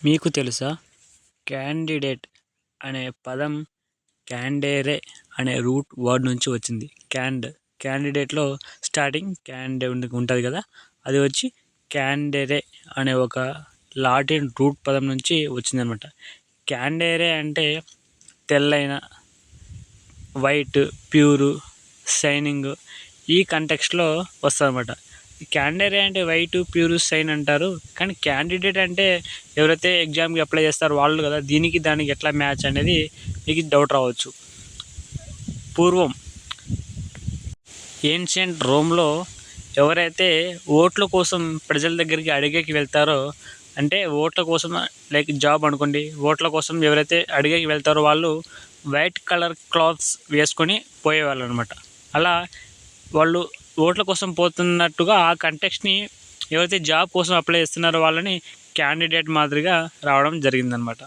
మీకు తెలుసా? క్యాండిడేట్ అనే పదం క్యాండేరే అనే రూట్ వర్డ్ నుంచి వచ్చింది. క్యాండిడేట్లో స్టార్టింగ్ ఉంటుంది కదా, అది వచ్చి క్యాండేరే అనే ఒక లాటిన్ రూట్ పదం నుంచి వచ్చిందనమాట. క్యాండేరే అంటే తెల్లైన, వైట్, ప్యూరు, షైనింగ్, ఈ కంటెక్స్ట్లో వస్తుందన్నమాట. క్యాండేరే అంటే వైట్, ప్యూర్, షైన్ అంటారు, కానీ క్యాండిడేట్ అంటే ఎవరైతే ఎగ్జామ్కి అప్లై చేస్తారో వాళ్ళు కదా. దీనికి దానికి ఎట్లా మ్యాచ్ అనేది మీకు డౌట్ రావచ్చు. పూర్వం ఏన్షియంట్ రోమ్లో ఎవరైతే ఓట్ల కోసం ప్రజల దగ్గరికి అడిగేకి వెళ్తారో, అంటే ఓట్ల కోసం, లైక్ జాబ్ అనుకోండి, ఓట్ల కోసం ఎవరైతే అడిగేకి వెళ్తారో వాళ్ళు వైట్ కలర్ క్లాత్స్ వేసుకొని పోయేవాళ్ళు అనమాట. అలా వాళ్ళు ఓట్ల కోసం పోతున్నట్టుగా ఆ కంటెక్స్ని ఎవరైతే జాబ్ కోసం అప్లై చేస్తున్నారో వాళ్ళని క్యాండిడేట్ మాదిరిగా రావడం జరిగిందనమాట.